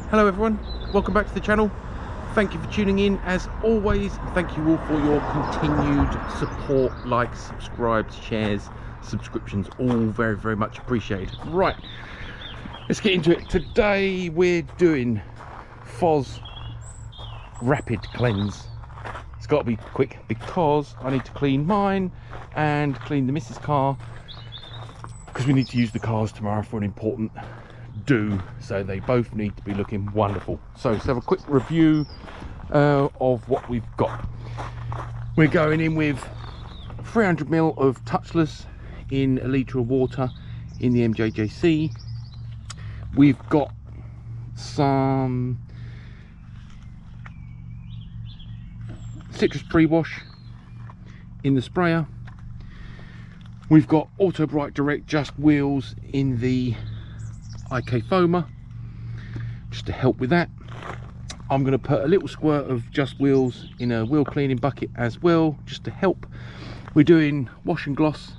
Hello everyone, welcome back to the channel. Thank you for tuning in. As always, thank you all for your continued support, likes, subscribes, shares, subscriptions, all very much appreciated. Right, let's get into it. Today we're doing FOS rapid cleanse. It's got to be quick because I need to clean mine and clean the missus car, because we need to use the cars tomorrow for an important do, so they both need to be looking wonderful. So let's have a quick review of what we've got. We're going in with 300ml of touchless in a litre of water in the MJJC. We've got some citrus pre-wash in the sprayer. We've got Auto Bright Direct Just Wheels in the IK foamer, just to help with that. I'm going to put a little squirt of Just Wheels in a wheel cleaning bucket as well, just to help. We're doing wash and gloss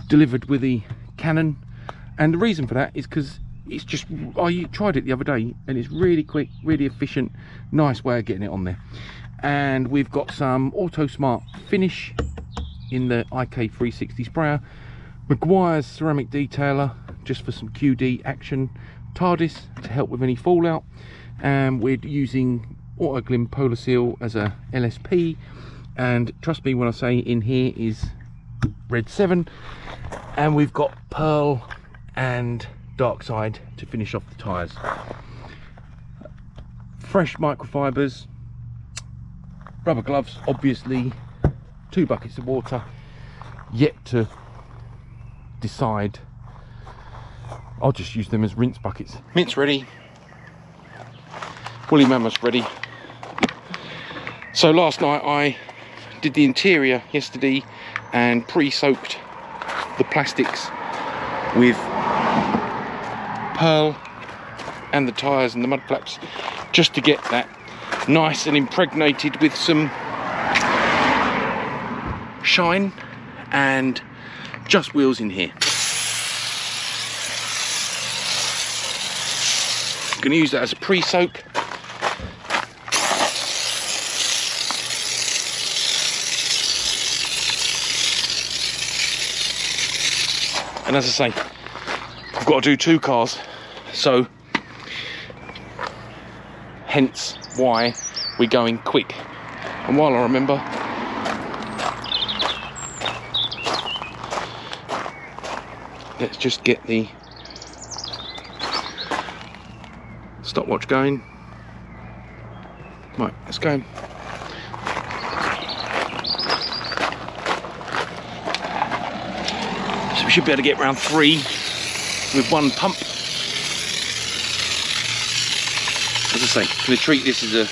delivered with the Canon, and the reason for that is because it's just, I tried it the other day and it's really quick, really efficient, nice way of getting it on there. And we've got some Auto Smart Finish in the IK 360 sprayer, Meguiar's ceramic detailer just for some QD action, TARDIS to help with any fallout, and we're using Autoglym Polar Seal as a LSP, and trust me when I say in here is Red 7, and we've got Pearl and Dark Side to finish off the tyres. Fresh microfibers, rubber gloves obviously, 2 buckets of water, yet to decide. I'll just use them as rinse buckets. Mint's ready, woolly mammoth's ready. So last night I did the interior yesterday and pre-soaked the plastics with Pearl and the tyres and the mud flaps, just to get that nice and impregnated with some shine, and Just Wheels in here. Going to use that as a pre-soak. And as I say, I've got to do 2 cars, so hence why we're going quick. And while I remember, let's just get the stopwatch going. Right, let's go. So we should be able to get around 3 with 1 pump. As I say, I'm going to treat this as a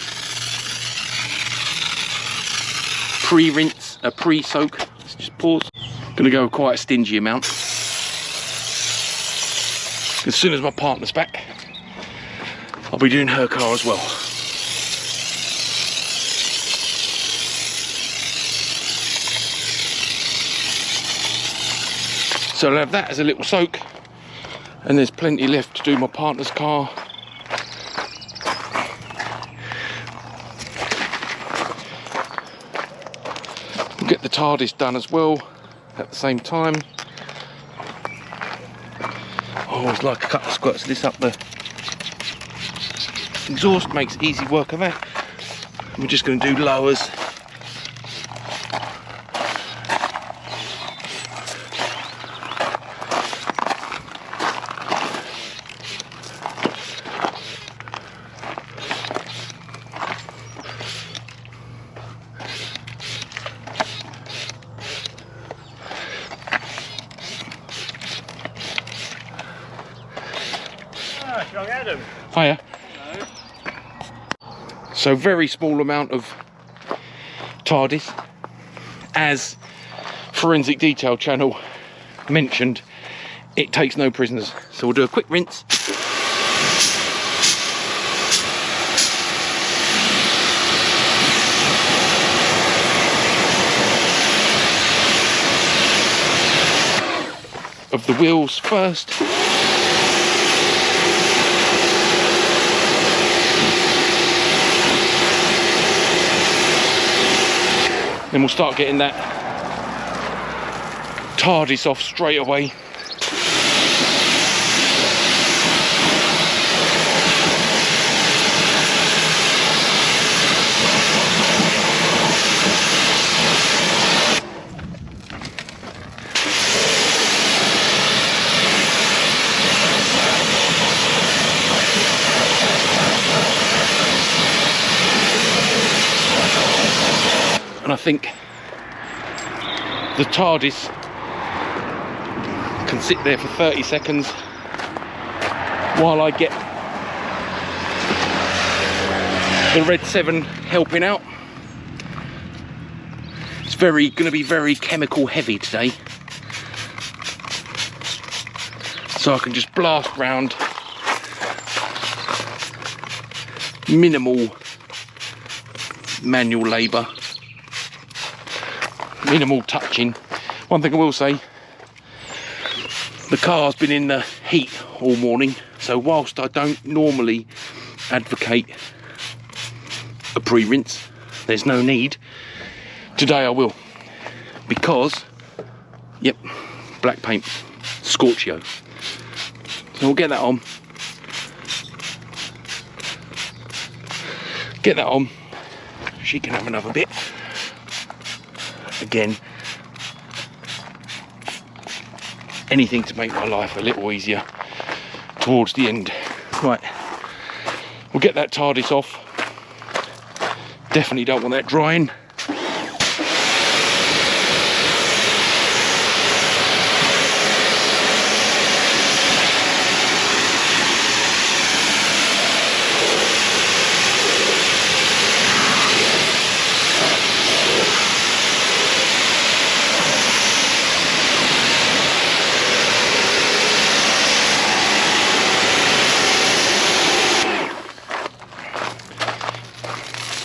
pre-rinse, a pre-soak. Let's just pause. I'm going to go quite a stingy amount. As soon as my partner's back, I'll be doing her car as well. So I'll have that as a little soak, and there's plenty left to do my partner's car. We'll get the TARDIS done as well at the same time. I always like a couple of squirts of this up the exhaust, makes easy work of that. We're just going to do lowers. Young Adam. Hiya. Hello. So very small amount of TARDIS, as Forensic Detail channel mentioned, it takes no prisoners. So we'll do a quick rinse. Of the wheels first. Then we'll start getting that TARDIS off straight away. And I think the TARDIS can sit there for 30 seconds while I get the Red 7 helping out. It's going to be very chemical heavy today, so I can just blast round, minimal manual labour, minimal touching. One thing I will say, the car's been in the heat all morning, so whilst I don't normally advocate a pre-rinse, there's no need, today I will, because yep, black paint, Scorchio. So we'll get that on, she can have another bit. Again, anything to make my life a little easier towards the end. Right, we'll get that TARDIS off. Definitely don't want that drying.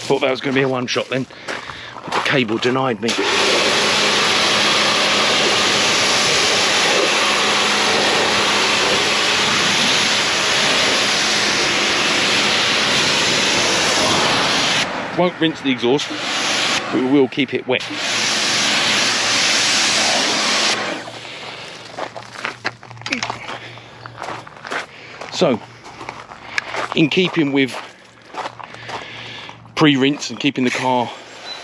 Thought that was going to be a one shot then, but the cable denied me. Won't rinse the exhaust, but we will keep it wet. So, in keeping with pre-rinse and keeping the car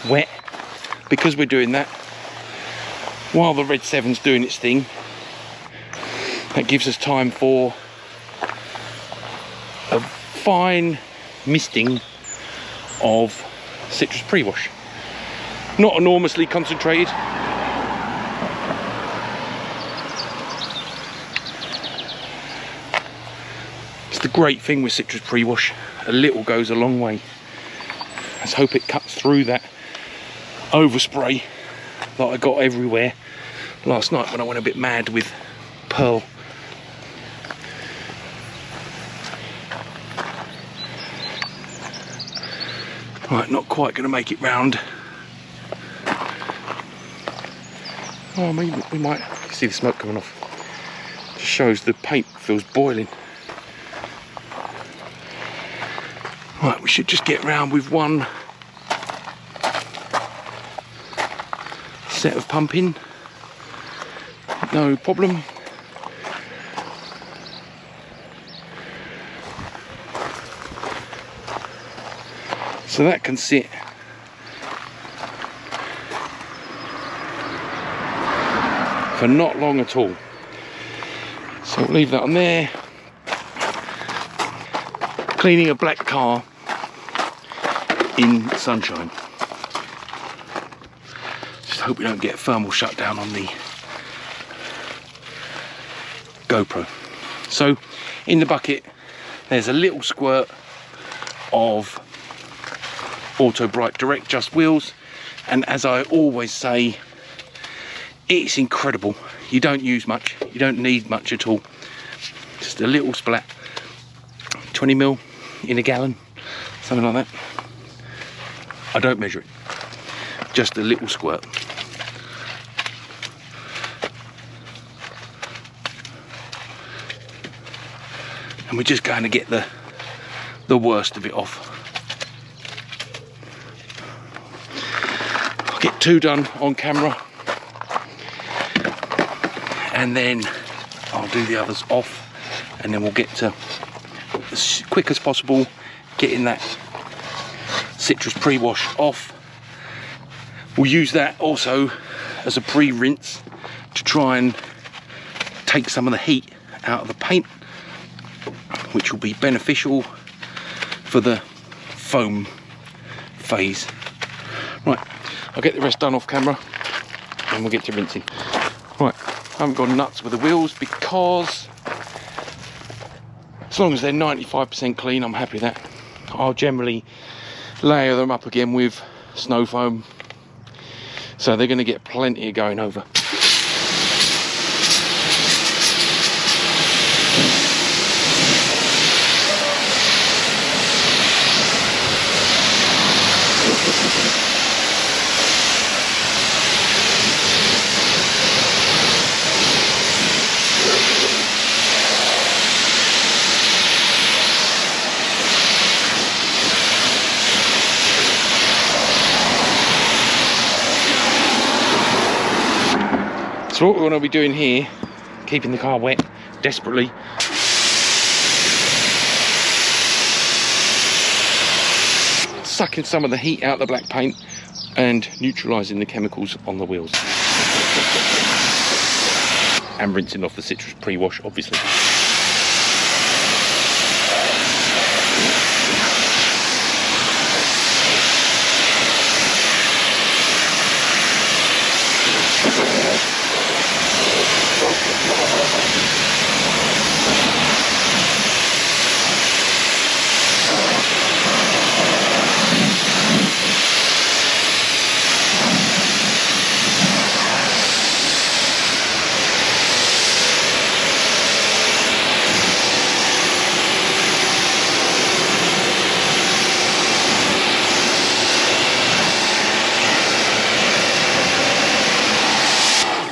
wet, because we're doing that while the Red 7's doing its thing, that gives us time for a fine misting of citrus pre-wash. Not enormously concentrated, it's the great thing with citrus pre-wash, a little goes a long way. Let's hope it cuts through that overspray that I got everywhere last night when I went a bit mad with Pearl. Right, not quite going to make it round. Oh, maybe we might see the smoke coming off. Just shows the paint feels boiling. Right, we should just get round with one set of pumping, no problem. So that can sit for not long at all. So we'll leave that on there. Cleaning a black car in sunshine. Just hope we don't get thermal shutdown on the GoPro. So in the bucket there's a little squirt of Auto Bright Direct Just wheels, and as I always say, it's incredible. You don't use much, you don't need much at all, just a little splat. 20ml in a gallon, something like that. I don't measure it, just a little squirt. And we're just going to get the worst of it off. get 2 done on camera, and then I'll do the others off, and then we'll get to, as quick as possible, getting that citrus pre-wash off. We'll use that also as a pre-rinse to try and take some of the heat out of the paint, which will be beneficial for the foam phase. Right, I'll get the rest done off camera and we'll get to rinsing. Right, I haven't gone nuts with the wheels because as long as they're 95% clean, I'm happy with that. I'll generally layer them up again with snow foam, so they're going to get plenty of going over. So what we're going to be doing here, keeping the car wet desperately, sucking some of the heat out of the black paint and neutralising the chemicals on the wheels, and rinsing off the citrus pre-wash, obviously.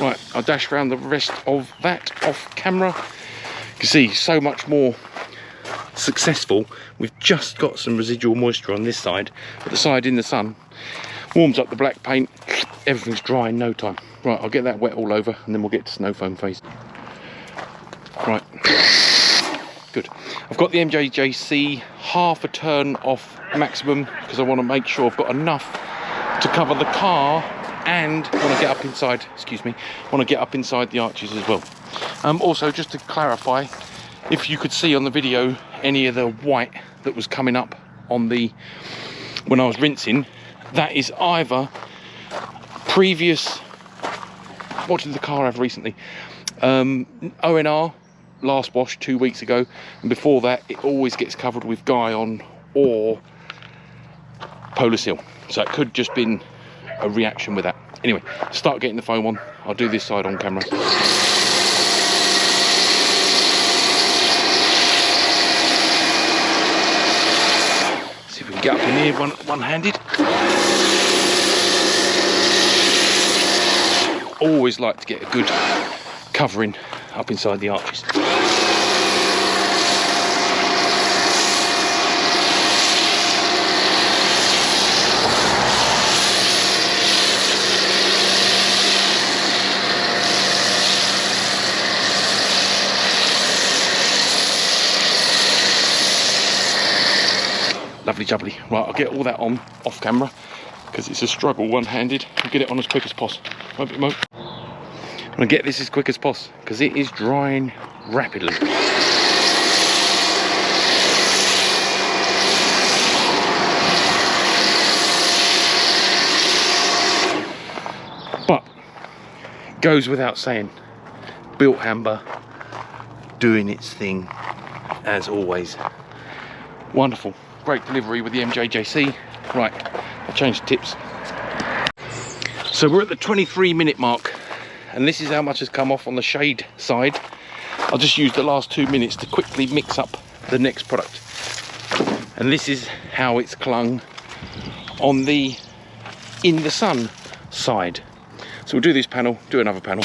Right, I'll dash around the rest of that off camera. You can see so much more successful. We've just got some residual moisture on this side, but the side in the sun warms up the black paint, everything's dry in no time. Right, I'll get that wet all over and then we'll get to snow foam phase. Right, good. I've got the MJJC half a turn off maximum because I want to make sure I've got enough to cover the car, and want to get up inside, excuse me, want to get up inside the arches as well. Also, just to clarify, if you could see on the video any of the white that was coming up on the, when I was rinsing, that is either previous, what did the car have recently? ONR, last wash 2 weeks ago, and before that it always gets covered with Guyon or Polar Seal, so it could just been a reaction with that. Anyway, start getting the foam on. I'll do this side on camera. See if we can get up in here one-handed. Always like to get a good covering up inside the arches. Lovely jubbly. Right, I'll get all that on off camera because it's a struggle one-handed. I'll get it on as quick as possible. I'm gonna get this as quick as possible because it is drying rapidly. But goes without saying, built Hamber doing its thing as always. Wonderful. Great delivery with the MJJC. Right, I'll change the tips. So we're at the 23-minute mark, and this is how much has come off on the shade side. I'll just use the last 2 minutes to quickly mix up the next product. And this is how it's clung on the in the sun side. So we'll do this panel, do another panel.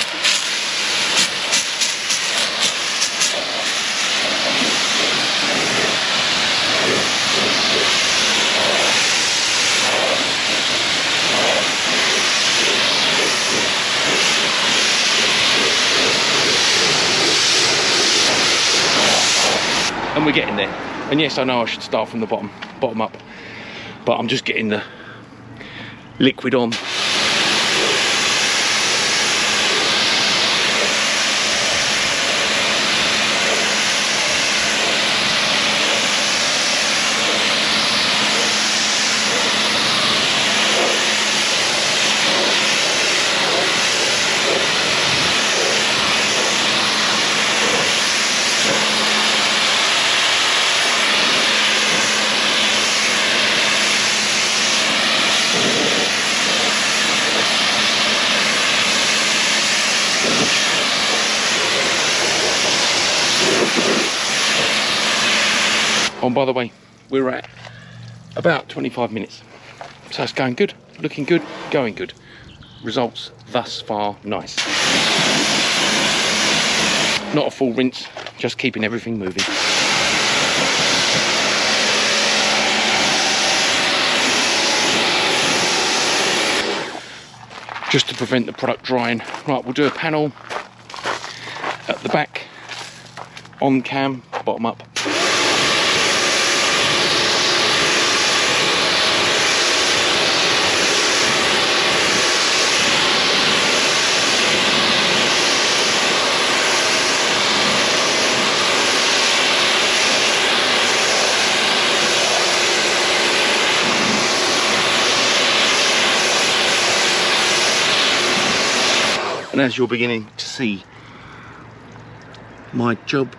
we're getting there. And yes, I know I should start from the bottom up, but I'm just getting the liquid on. Oh, by the way, we're at about 25 minutes. So it's going good, looking good, going good. Results thus far nice. Not a full rinse, just keeping everything moving. Just to prevent the product drying. Right, we'll do a panel at the back, on cam, bottom up. And as you're beginning to see, my job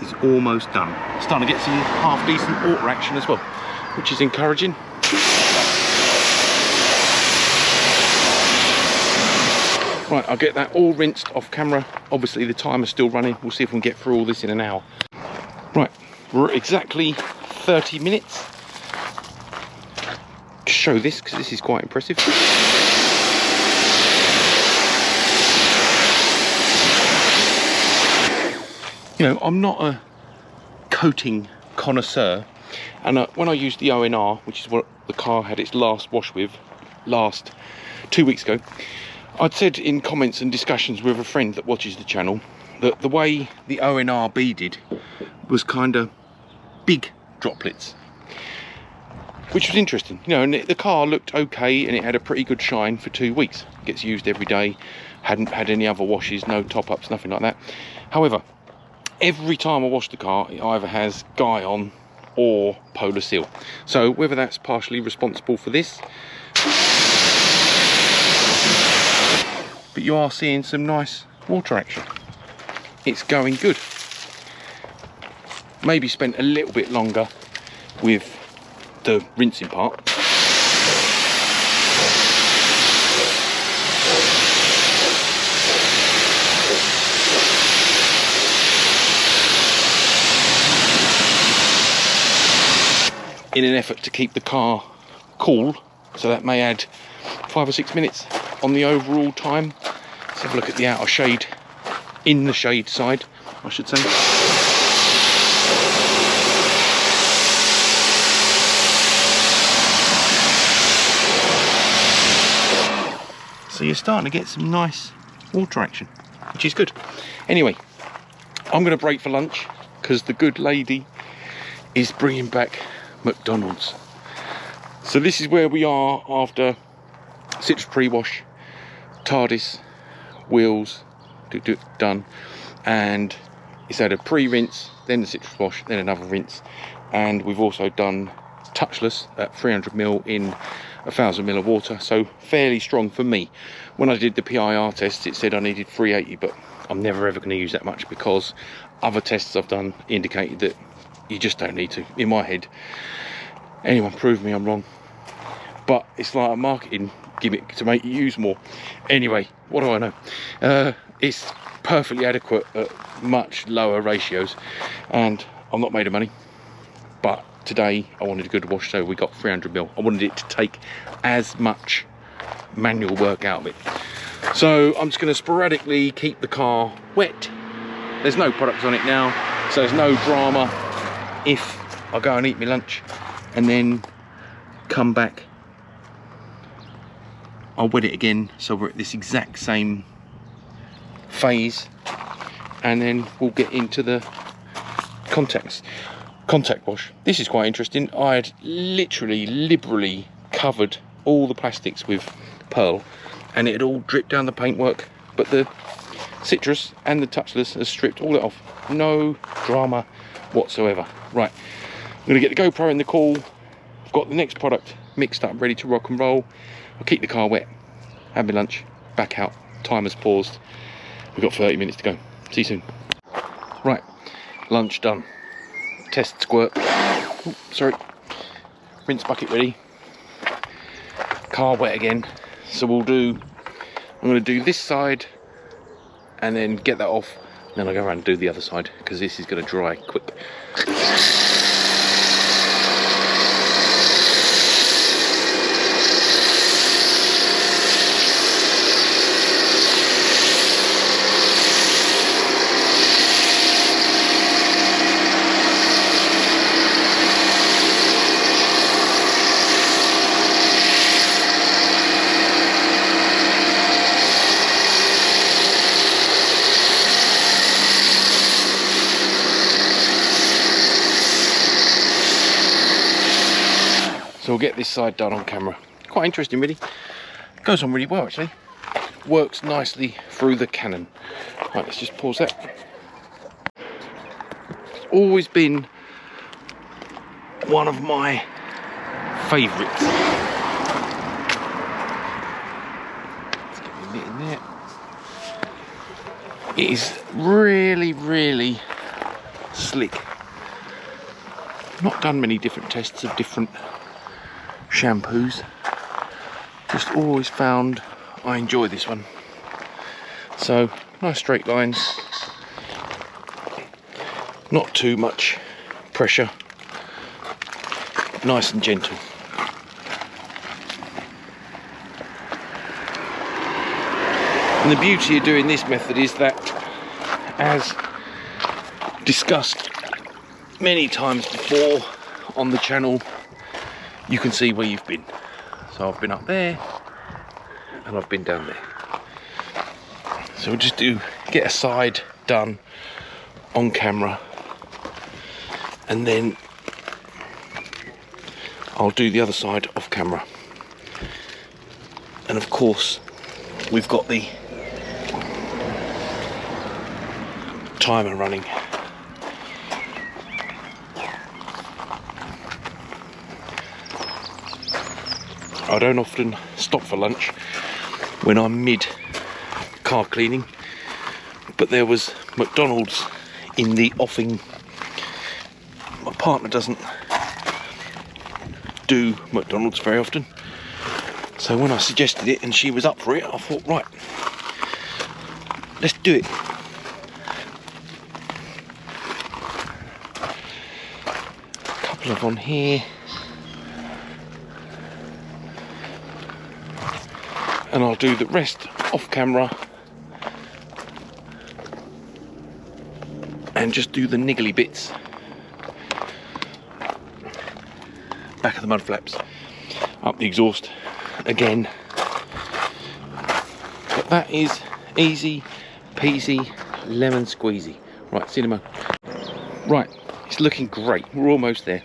is almost done. Starting to get some half decent auto action as well, which is encouraging. Right, I'll get that all rinsed off camera. Obviously the timer's still running. We'll see if we can get through all this in an hour. Right, we're at exactly 30 minutes. To show this, because this is quite impressive. You know, I'm not a coating connoisseur, and when I used the ONR, which is what the car had its last wash with, 2 weeks ago, I'd said in comments and discussions with a friend that watches the channel that the way the ONR beaded was kind of big droplets, which was interesting. You know, and the car looked okay and it had a pretty good shine for 2 weeks. It gets used every day, hadn't had any other washes, no top-ups, nothing like that. However, every time I wash the car, it either has Guy on or Polar Seal. So whether that's partially responsible for this, but you are seeing some nice water action. It's going good. Maybe spent a little bit longer with the rinsing part. In an effort to keep the car cool, so that may add 5 or 6 minutes on the overall time. Let's have a look at the outer shade, in the shade side, I should say. So you're starting to get some nice water action, which is good. Anyway, I'm going to break for lunch because the good lady is bringing back McDonald's. So this is where we are after citrus pre-wash, TARDIS, wheels, done, and it's had a pre-rinse, then the citrus wash, then another rinse, and we've also done touchless at 300ml in 1000ml of water, so fairly strong for me. When I did the PIR test, it said I needed 380, but I'm never ever going to use that much because other tests I've done indicated that you just don't need to. In my head, anyone prove me I'm wrong, but it's like a marketing gimmick to make you use more. Anyway, what do I know? It's perfectly adequate at much lower ratios, and I'm not made of money, but today I wanted a good wash, so we got 300ml. I wanted it to take as much manual work out of it, so I'm just going to sporadically keep the car wet. There's no products on it now, so there's no drama if I go and eat my lunch and then come back. I'll wet it again so we're at this exact same phase, and then we'll get into the contact wash. This is quite interesting. I had literally liberally covered all the plastics with pearl and it had all dripped down the paintwork, but the citrus and the touchless has stripped all it off. No drama whatsoever. Right, I'm gonna get the GoPro in the call. I've got the next product mixed up, ready to rock and roll. I'll keep the car wet, have my lunch, back out. Timer's paused. We've got 30 minutes to go. See you soon. Right, lunch done. Test squirt. Ooh, sorry. Rinse bucket ready. Car wet again. So I'm going to do this side and then get that off. Then I'll go around and do the other side because this is going to dry quick. So we'll get this side done on camera. Quite interesting really. Goes on really well actually. Works nicely through the Canon. Right, let's just pause that. It's always been one of my favourites. Let's get the lid in there. It is really, really slick. Not done many different tests of different shampoos, just always found I enjoy this one. So nice straight lines, not too much pressure, nice and gentle. And the beauty of doing this method is that, as discussed many times before on the channel, you can see where you've been. So I've been up there and I've been down there. So we'll just get a side done on camera and then I'll do the other side off camera. And of course we've got the timer running. I don't often stop for lunch when I'm mid car cleaning, but there was McDonald's in the offing. My partner doesn't do McDonald's very often, so when I suggested it and she was up for it, I thought, right, let's do it. A couple of on here. And I'll do the rest off camera and just do the niggly bits. Back of the mud flaps, up the exhaust again. But that is easy peasy lemon squeezy. Right, see you in a moment. Right, it's looking great. We're almost there.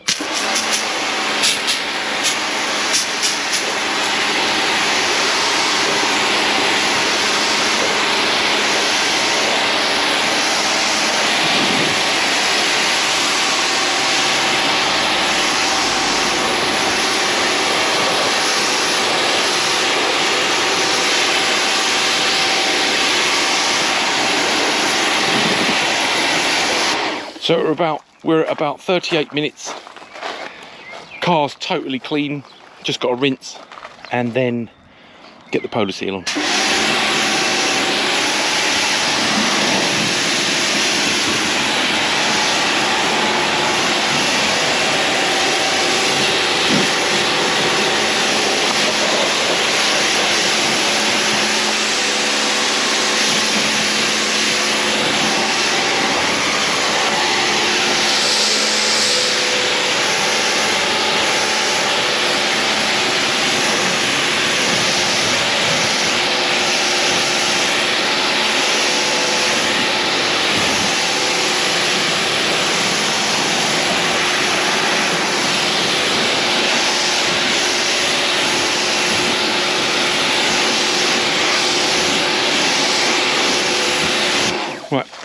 So we're at about 38 minutes. Car's totally clean, just got to rinse and then get the polar seal on.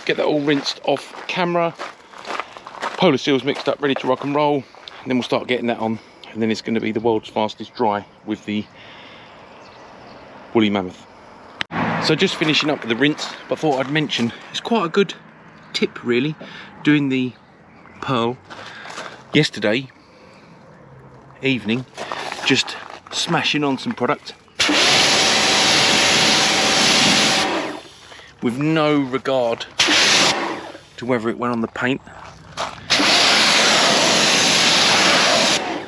get that all rinsed off camera. Polar seals mixed up, ready to rock and roll. And then we'll start getting that on. And then it's going to be the world's fastest dry with the woolly mammoth. So just finishing up with the rinse, but thought I'd mention, it's quite a good tip really, doing the pearl yesterday evening, just smashing on some product with no regard to whether it went on the paint.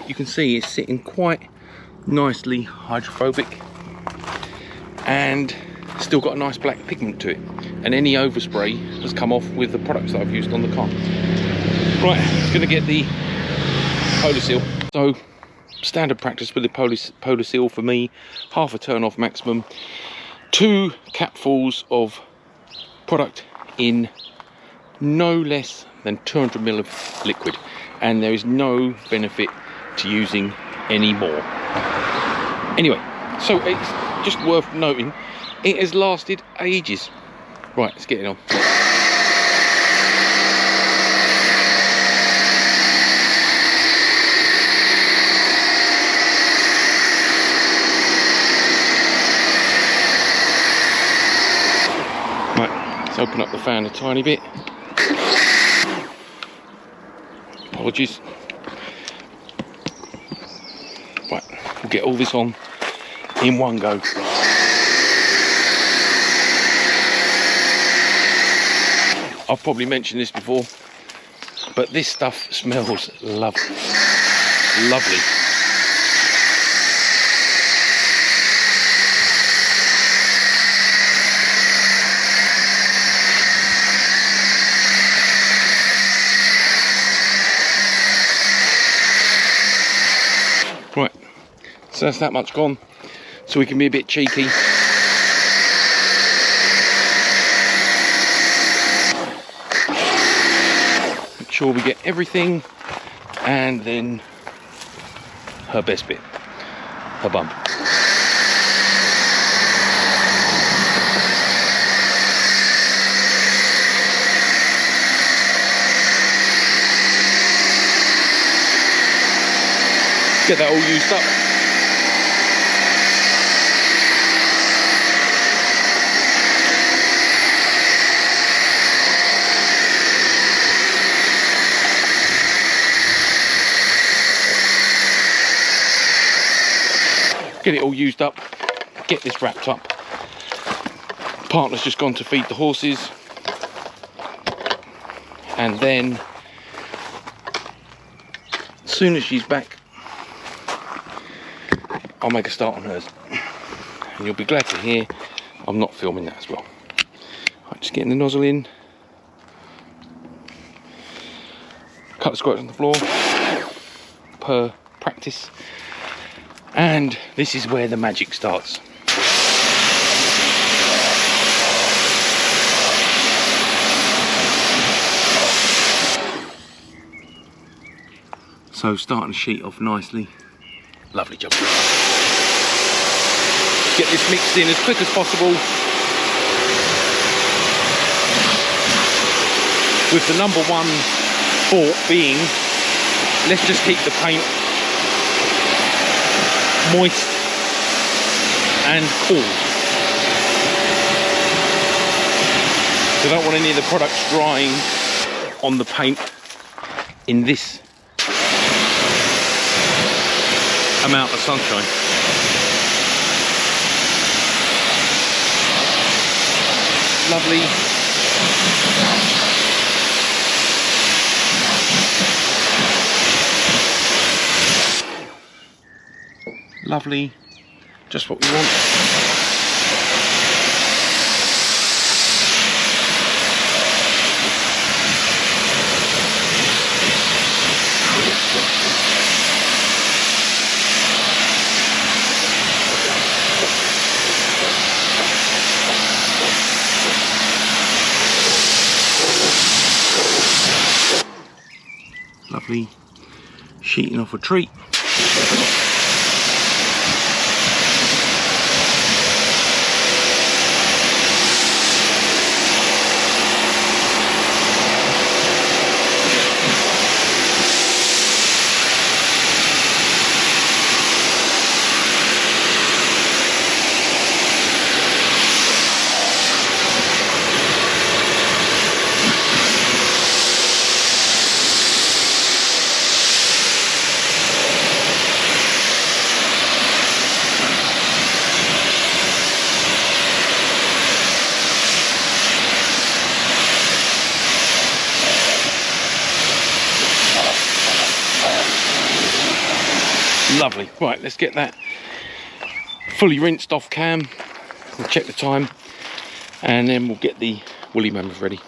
You can see it's sitting quite nicely hydrophobic and still got a nice black pigment to it, and any overspray has come off with the products that I've used on the car. Right, it's going to get the Polar Seal. So standard practice with the Polar Seal for me, half a turn off maximum, 2 capfuls of product in no less than 200 ml of liquid, and there is no benefit to using any more. Anyway, so it's just worth noting, it has lasted ages. Right, let's get it on. Right, let's open up the fan a tiny bit. Apologies. Right, we'll get all this on in one go. I've probably mentioned this before, but this stuff smells lovely. Lovely. Right, so that's that much gone, so we can be a bit cheeky. Make sure we get everything, and then her best bit, her bum. Get that all used up. Get it all used up, get this wrapped up. Partner's just gone to feed the horses, and then as soon as she's back, I'll make a start on hers, and you'll be glad to hear I'm not filming that as well. Right, just getting the nozzle in, cut the squirts on the floor per practice, and this is where the magic starts. So starting to sheet off nicely. Lovely job. Get this mixed in as quick as possible, with the number one thought being, let's just keep the paint moist and cool. So I don't want any of the products drying on the paint in this amount of sunshine. Lovely. Lovely. Just what we want. Lovely, sheeting off a treat. Lovely. Right, let's get that fully rinsed off cam. We'll check the time and then we'll get the woolly mammoth ready.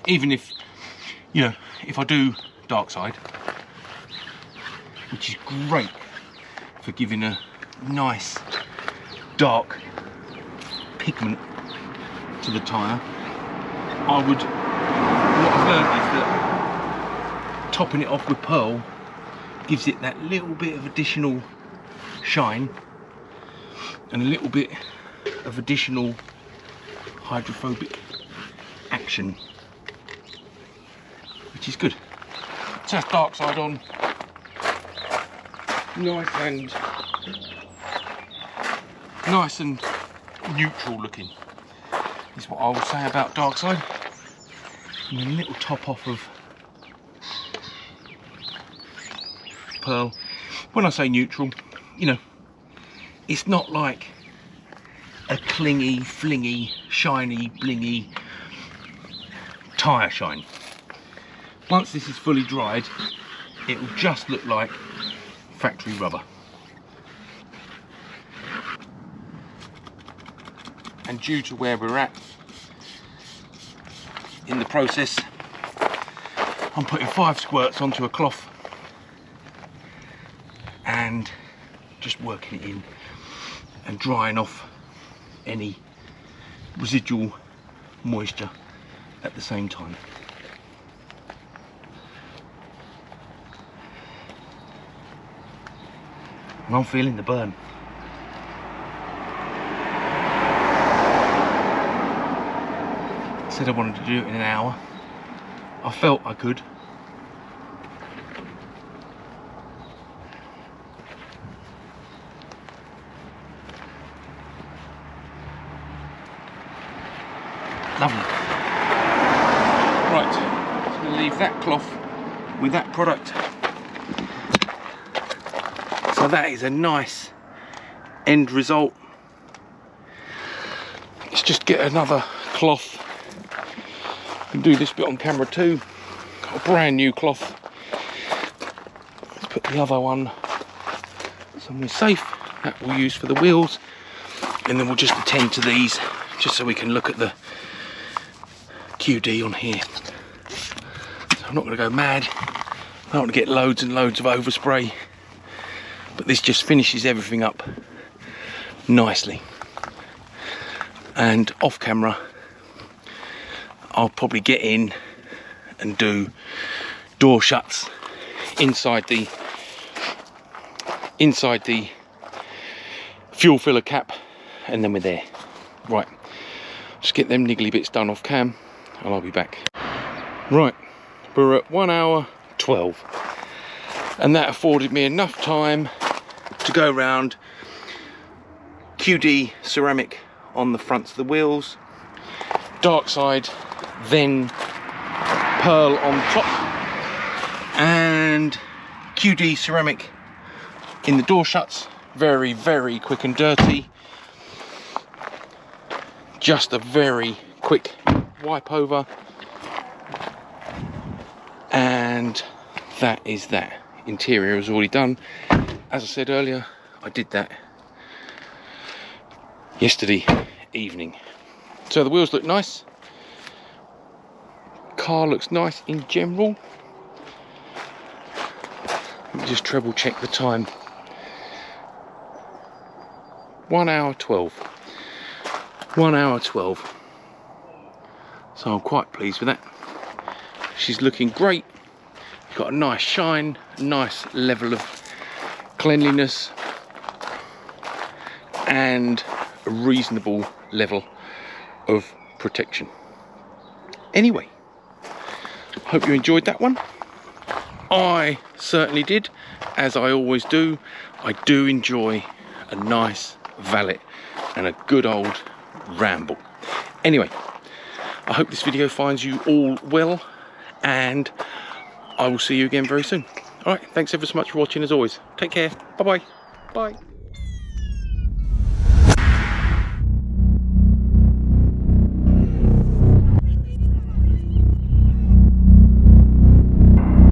Even if, you know, if I do dark side, which is great for giving a nice dark pigment to the tyre, what I've learned is that topping it off with pearl gives it that little bit of additional shine and a little bit of additional hydrophobic action, which is good. So that's dark side on, nice and neutral looking is what I will say about dark side. And a little top off of pearl. When I say neutral, you know, it's not like a clingy, flingy, shiny, blingy tyre shine. Once this is fully dried, it will just look like factory rubber. And due to where we're at in the process, I'm putting 5 squirts onto a cloth and just working it in and drying off any residual moisture at the same time. And I'm feeling the burn. I said I wanted to do it in an hour. I felt I could. Lovely. Right, I'm going to leave that cloth with that product. So that is a nice end result. Let's just get another cloth. I can do this bit on camera too. Got a brand new cloth. Let's put the other one somewhere safe. That we'll use for the wheels. And then we'll just attend to these just so we can look at the QD on here. So I'm not going to go mad. I don't want to get loads and loads of overspray. But this just finishes everything up nicely. And off camera, I'll probably get in and do door shuts inside the fuel filler cap, and then we're there. Right, just get them niggly bits done off cam and I'll be back. Right, we're at 1 hour 12 and that afforded me enough time to go around QD ceramic on the fronts of the wheels, dark side, then pearl on top, and QD ceramic in the door shuts. Very, very quick and dirty. Just a very quick wipe over, and that is that. Interior is already done. As I said earlier, I did that yesterday evening. So the wheels look nice. Car looks nice in general. Let me just treble check the time. 1 hour 12. 1 hour 12. So I'm quite pleased with that. She's looking great. Got a nice shine, nice level of cleanliness, and a reasonable level of protection. Anyway, hope you enjoyed that one. I certainly did, as I always do. I do enjoy a nice valet and a good old ramble. Anyway, I hope this video finds you all well, and I will see you again very soon. Alright, thanks ever so much for watching as always. Take care. Bye-bye. Bye.